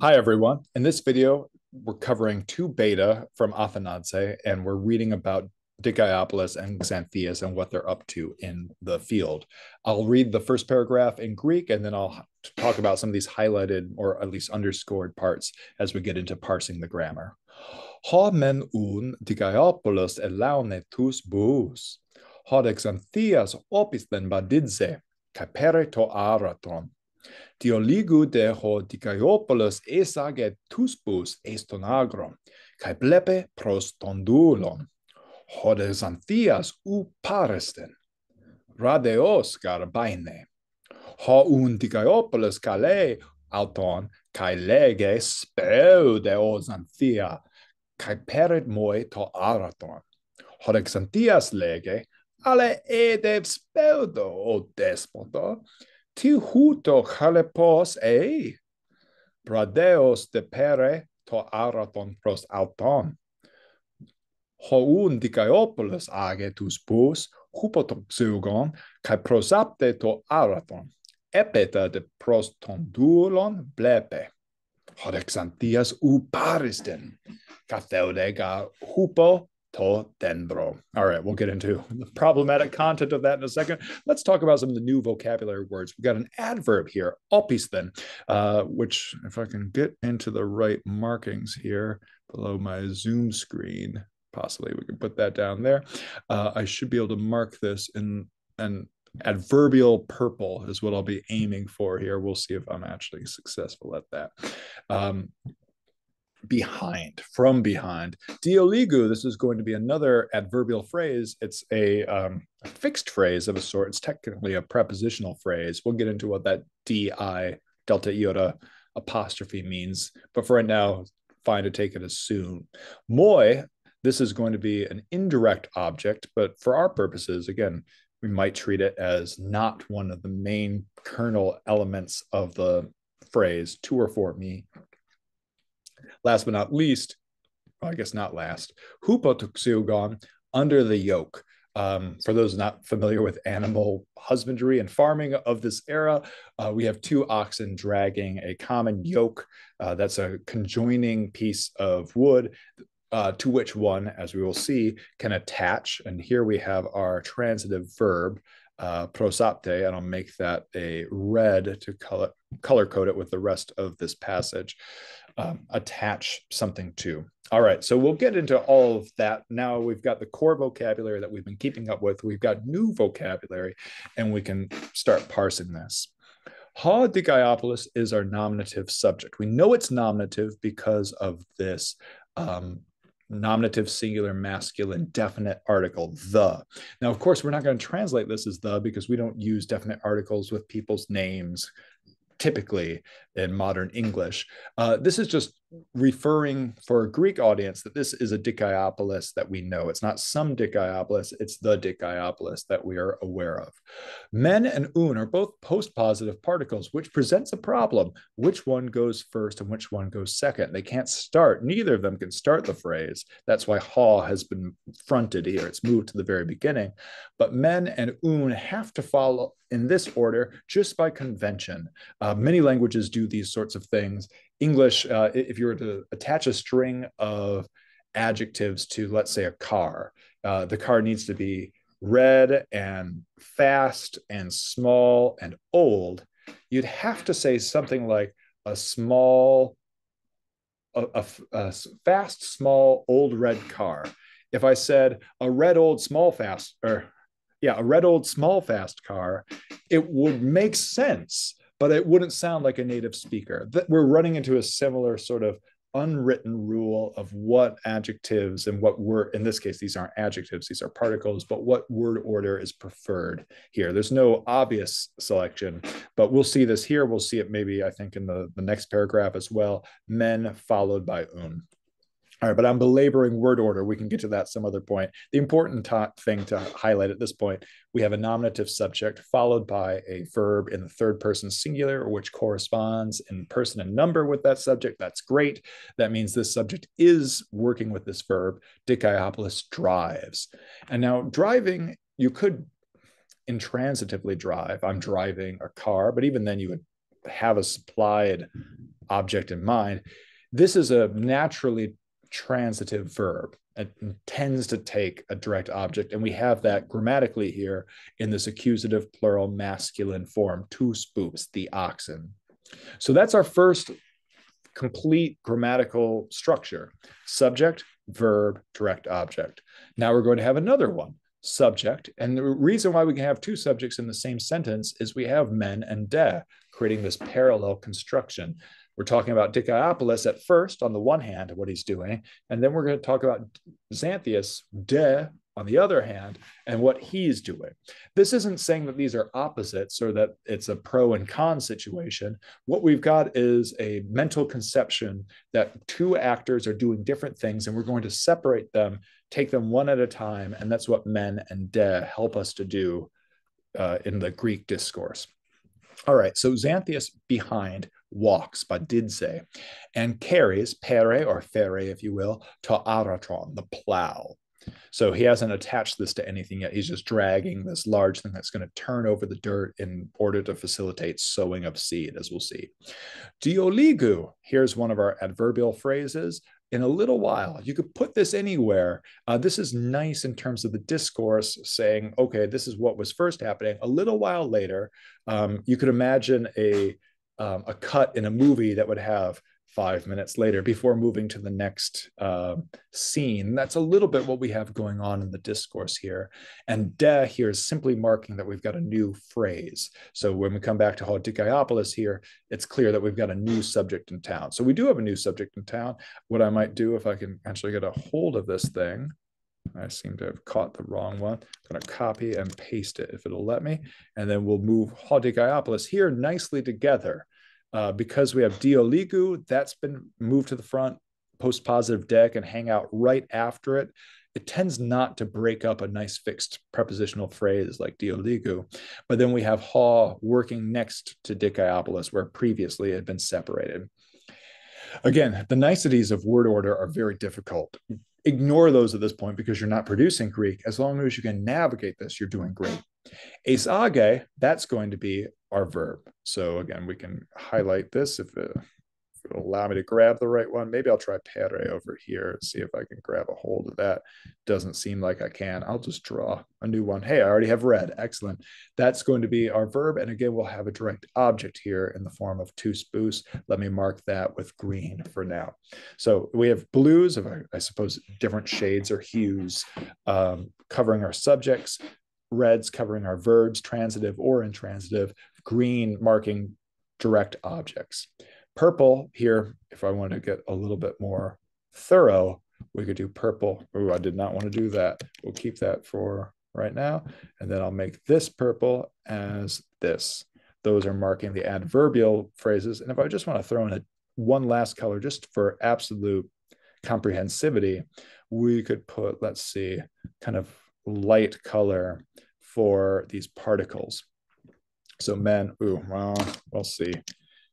Hi, everyone. In this video, we're covering two beta from Athenaze, and we're reading about Dikaiopoulos and Xanthias and what they're up to in the field. I'll read the first paragraph in Greek, and then I'll talk about some of these highlighted or at least underscored parts as we get into parsing the grammar. Ha men un Dikaiopoulos elaune tus bous. Hod Xanthias opis den badidze, capere to araton. Dioligu de ho Dikaiopoulos esage tusbus estonagron, kai blepe pros tondulon, hode Xanthias u paresten, radeos garbaine, ho un Dikaiopoulos kale auton, kai lege speu de o Xanthia, kai pered moi to araton, hode Xanthias lege, ale edev speudo o despoto, ti huto chalepos bradeos de pere to araton pros auton. Houn Dikaiopoulos age tus bus, hupotoxugon, kai prosapte to araton. Epeta de pros tondulon blepe. Hodexanthias u paristen. Catheodega hupo to dendro. All right, we'll get into the problematic content of that in a second. Let's talk about some of the new vocabulary words. We've got an adverb here, opisten, which, if I can get into the right markings here below my Zoom screen, possibly we can put that down there. I should be able to mark this in an adverbial purple is what I'll be aiming for here. We'll see if I'm actually successful at that. Behind, from behind. Dioligu, this is going to be another adverbial phrase. It's a fixed phrase of a sort. It's technically a prepositional phrase. We'll get into what that di, delta iota apostrophe means. But for right now, fine to take it as soon. Moi, this is going to be an indirect object, but for our purposes, again, we might treat it as not one of the main kernel elements of the phrase, to or for me. Last but not least, well, I guess not last, hupotuxugon, under the yoke. For those not familiar with animal husbandry and farming of this era, we have two oxen dragging a common yoke. That's a conjoining piece of wood to which one, as we will see, can attach. And here we have our transitive verb, prosapte, and I'll make that a red to color code it with the rest of this passage. Attach something to. All right, so we'll get into all of that. Now we've got the core vocabulary that we've been keeping up with. We've got new vocabulary, and we can start parsing this. Ha Dikaiopoulos is our nominative subject. We know it's nominative because of this nominative singular masculine definite article, the. Now, of course, we're not going to translate this as the because we don't use definite articles with people's names typically in modern English. This is just referring for a Greek audience that this is a Dikaiopoulos that we know. It's not some Dikaiopoulos, it's the Dikaiopoulos that we are aware of. Men and un are both post-positive particles, which presents a problem. Which one goes first and which one goes second? They can't start. Neither of them can start the phrase. That's why ha has been fronted here. It's moved to the very beginning. But men and un have to follow in this order just by convention. Many languages do these sorts of things. English, if you were to attach a string of adjectives to, let's say, a car, the car needs to be red and fast and small and old. You'd have to say something like a fast, small, old red car. If I said a red, old, small, fast, or yeah, a red, old, small, fast car, it would make sense, but it wouldn't sound like a native speaker. We're running into a similar sort of unwritten rule of what adjectives and what word, in this case, these aren't adjectives, these are particles, but what word order is preferred here. There's no obvious selection, but we'll see this here. We'll see it maybe, I think, in the next paragraph as well. Men followed by un. All right, but I'm belaboring word order. We can get to that some other point. The important thing to highlight at this point, we have a nominative subject followed by a verb in the third person singular, which corresponds in person and number with that subject. That's great. That means this subject is working with this verb. Dikaiopoulos drives. And now driving, you could intransitively drive. I'm driving a car, but even then you would have a supplied object in mind. This is a naturally transitive verb. It tends to take a direct object, and we have that grammatically here in this accusative plural masculine form, two spooks, the oxen. So that's our first complete grammatical structure: subject, verb, direct object. Now we're going to have another one, subject. And the reason why we can have two subjects in the same sentence is we have men and de, creating this parallel construction. We're talking about Dicæopolis at first, on the one hand, what he's doing, and then we're going to talk about Xanthias, de, on the other hand, and what he's doing. This isn't saying that these are opposites or that it's a pro and con situation. What we've got is a mental conception that two actors are doing different things, and we're going to separate them, take them one at a time, and that's what men and de help us to do in the Greek discourse. All right, so Xanthias behind walks, badidze, and carries, pere or fere, if you will, to aratron, the plow. So he hasn't attached this to anything yet. He's just dragging this large thing that's going to turn over the dirt in order to facilitate sowing of seed, as we'll see. Dioligu, here's one of our adverbial phrases. In a little while, you could put this anywhere. This is nice in terms of the discourse, saying, okay, this is what was first happening. A little while later, you could imagine a cut in a movie that would have 5 minutes later before moving to the next scene. That's a little bit what we have going on in the discourse here. And de here is simply marking that we've got a new phrase. So when we come back to Dicæopolis here, it's clear that we've got a new subject in town. So we do have a new subject in town. What I might do, if I can actually get a hold of this thing, I seem to have caught the wrong one. I'm going to copy and paste it if it'll let me. And then we'll move Dicæopolis here nicely together. Because we have dioligu, that's been moved to the front, post-positive deck, and hang out right after it. It tends not to break up a nice fixed prepositional phrase like dioligu. But then we have ha working next to Dicæopolis, where previously it had been separated. Again, the niceties of word order are very difficult. Ignore those at this point because you're not producing Greek. As long as you can navigate this, you're doing great. Eisage, that's going to be our verb. So again, we can highlight this if it'll allow me to grab the right one. Maybe I'll try pere over here, see if I can grab a hold of that. Doesn't seem like I can. I'll just draw a new one. Hey, I already have red. Excellent. That's going to be our verb. And again, we'll have a direct object here in the form of two spoos. Let me mark that with green for now. So we have blues of, I suppose, different shades or hues covering our subjects, reds covering our verbs, transitive or intransitive, green marking direct objects. Purple here, if I want to get a little bit more thorough, we could do purple. Oh, I did not want to do that. We'll keep that for right now. And then I'll make this purple as this. Those are marking the adverbial phrases. And if I just want to throw in one last color just for absolute comprehensivity, we could put, let's see, kind of light color for these particles. So men, well, we'll see.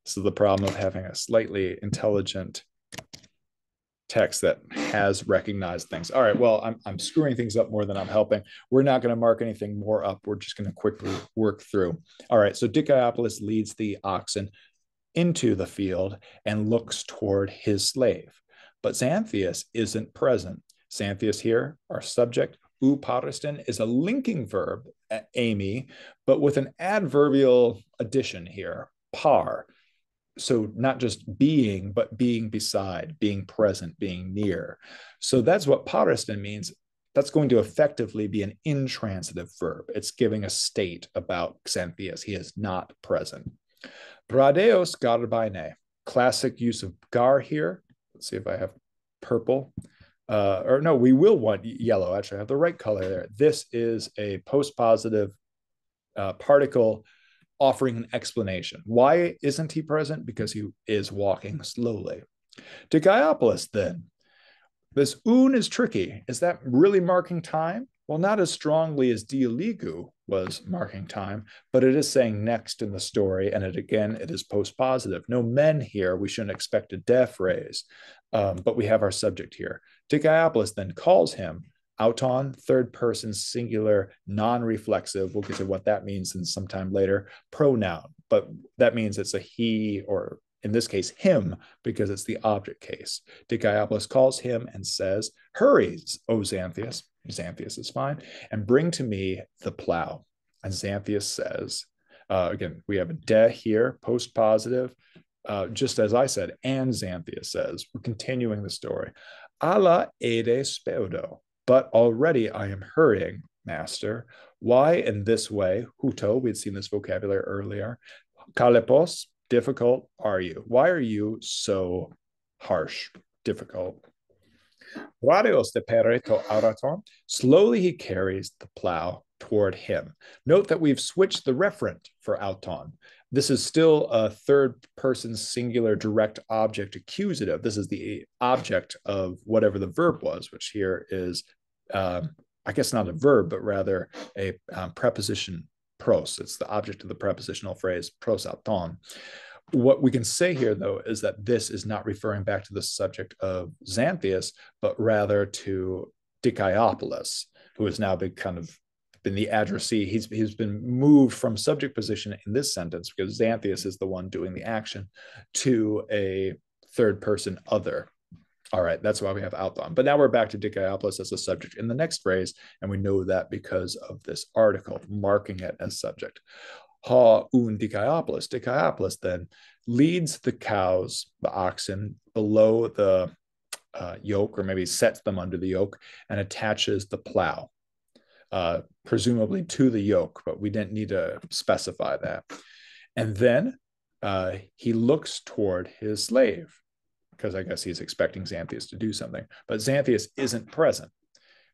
This is the problem of having a slightly intelligent text that has recognized things. All right, well, I'm screwing things up more than I'm helping. We're not going to mark anything more up. We're just going to quickly work through. All right, so Dicæopolis leads the oxen into the field and looks toward his slave. But Xanthias isn't present. Xanthias here, our subject, pariston, is a linking verb, Amy, but with an adverbial addition here, par. So not just being, but being beside, being present, being near. So that's what pariston means. That's going to effectively be an intransitive verb. It's giving a state about Xanthias. He is not present. Bradeos garbaine, classic use of gar here. Let's see if I have purple. Or no, we will want yellow. Actually, I have the right color there. This is a post-positive particle offering an explanation. Why isn't he present? Because he is walking slowly. Dicæopolis, then. This un is tricky. Is that really marking time? Well, not as strongly as dioligu was marking time, but it is saying next in the story, and it is post-positive. No men here. We shouldn't expect a de phrase, but we have our subject here. Dicæopolis then calls him auton, third person singular, non-reflexive. We'll get to what that means in sometime later. Pronoun, but that means it's a he or in this case, him, because it's the object case. Dicaiopoulos calls him and says, hurry, O Xanthias. Xanthias is fine. And bring to me the plow. And Xanthias says, again, we have a de here, post positive, just as I said, and Xanthias says, we're continuing the story. Alla ede speudo, but already I am hurrying, master. Why in this way? Huto, we'd seen this vocabulary earlier. Kalepos, difficult are you? Why are you so harsh, difficult? Radios de pereto araton, slowly he carries the plow toward him. Note that we've switched the referent for auton. This is still a third person singular direct object accusative. This is the object of whatever the verb was, which here is, I guess not a verb, but rather a preposition pros. It's the object of the prepositional phrase pros auton. What we can say here, though, is that this is not referring back to the subject of Xanthias, but rather to Dicaiopoulos, who has now been the addressee. He's been moved from subject position in this sentence because Xanthias is the one doing the action to a third person other. All right, that's why we have auton. But now we're back to Dicaiopoulos as a subject in the next phrase, and we know that because of this article marking it as subject. Ha un Dicaiopoulos. Dicaiopoulos then leads the cows, the oxen, below the yoke, or maybe sets them under the yoke, and attaches the plow, presumably to the yoke, but we didn't need to specify that. And then he looks toward his slave, because I guess he's expecting Xanthias to do something. But Xanthias isn't present,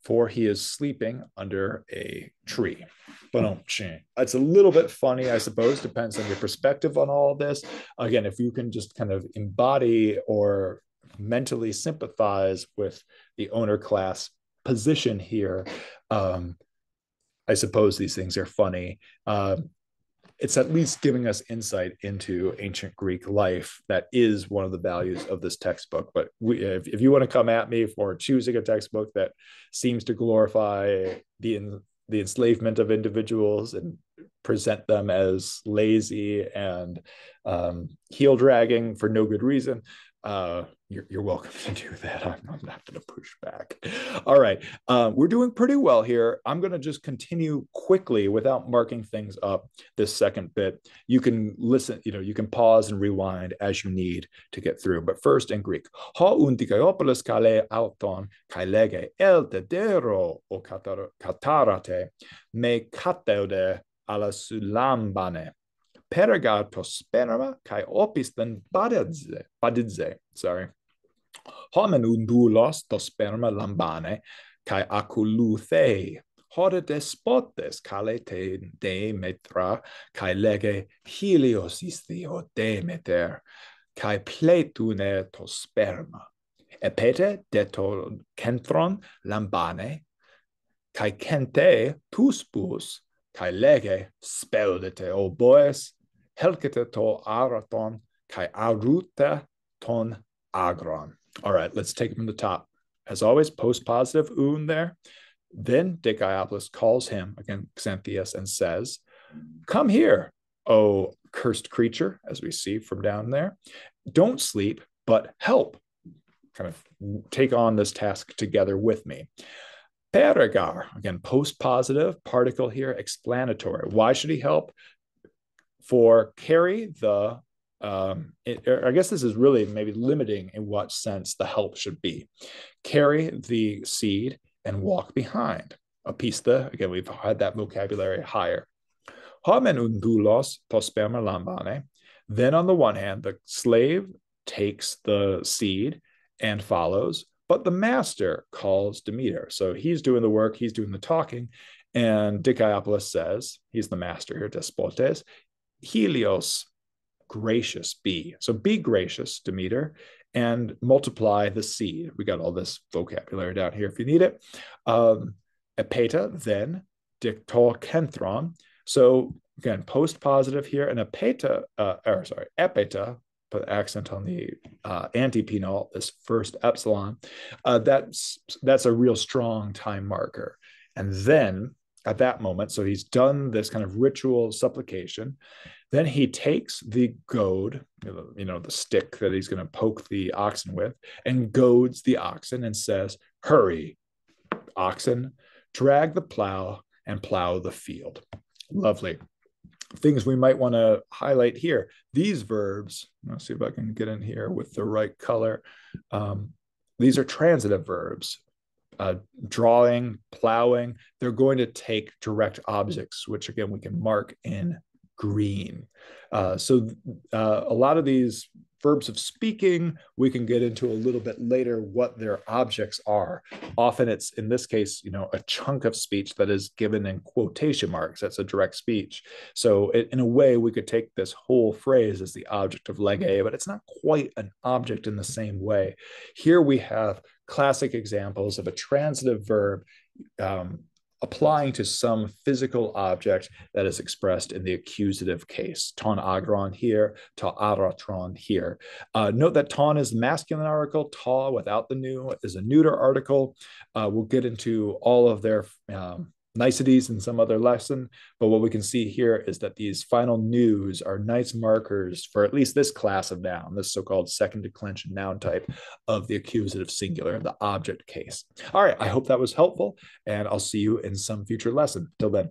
for he is sleeping under a tree. But it's a little bit funny, I suppose, depends on your perspective on all of this. Again, if you can just kind of embody or mentally sympathize with the owner class position here, I suppose these things are funny. It's at least giving us insight into ancient Greek life. That is one of the values of this textbook. But if you want to come at me for choosing a textbook that seems to glorify the enslavement of individuals and present them as lazy and heel dragging for no good reason, you're welcome to do that. I'm not going to push back. All right. We're doing pretty well here. I'm going to just continue quickly without marking things up this second bit. You can listen, you can pause and rewind as you need to get through. But first in Greek. Ha un Dicaiopoulos kale auton kai lege el dedero o katarate me kateude ala sulambane. Peragar to sperma kai opistan badidze. Sorry. Homen undulos to sperma lambane kai akuluthe. Hode despotes kalete Demetra kai lege helios isthio Demeter kai pletune to sperma. Epete deto kentron lambane kai kente tuspus kai lege speldete o boes helkete to araton kai aruta ton agron. All right, let's take it from the top. As always, post positive un there. Then Dicaiopoulos calls him, again, Xanthias, and says, come here, O cursed creature, as we see from down there. Don't sleep, but help. Kind of take on this task together with me. Peregar, again, post positive, particle here, explanatory. Why should he help? For carry the I guess this is really maybe limiting in what sense the help should be. Carry the seed and walk behind. Apista, again, we've had that vocabulary higher. Homen undulos to sperma lambane. Then on the one hand, the slave takes the seed and follows, but the master calls Demeter. So he's doing the work, he's doing the talking, and Dicaiopoulos says, he's the master here, despotes, helios, gracious be. So be gracious, Demeter, and multiply the seed. We got all this vocabulary down here if you need it. Epeta, then, dictokenthron. So again, post positive here, and epeta, epeta, put accent on the antipenal, this first epsilon. That's a real strong time marker. And then at that moment, so he's done this kind of ritual supplication. Then he takes the goad, the stick that he's going to poke the oxen with, and goads the oxen and says, "Hurry, oxen, drag the plow and plow the field." Lovely. Things we might want to highlight here. These verbs, let's see if I can get in here with the right color. These are transitive verbs. Drawing, plowing, they're going to take direct objects, which again, we can mark in green. A lot of these verbs of speaking, we can get into a little bit later what their objects are. Often it's, in this case, a chunk of speech that is given in quotation marks. That's a direct speech. So in a way, we could take this whole phrase as the object of lege, but it's not quite an object in the same way. Here we have classic examples of a transitive verb applying to some physical object that is expressed in the accusative case. Ton agron here, ta aratron here. Note that ton is the masculine article, ta without the nu is a neuter article. We'll get into all of their niceties in some other lesson, but what we can see here is that these final news are nice markers for at least this class of noun, this so-called second declension noun type of the accusative singular, the object case. All right, I hope that was helpful, and I'll see you in some future lesson. Till then.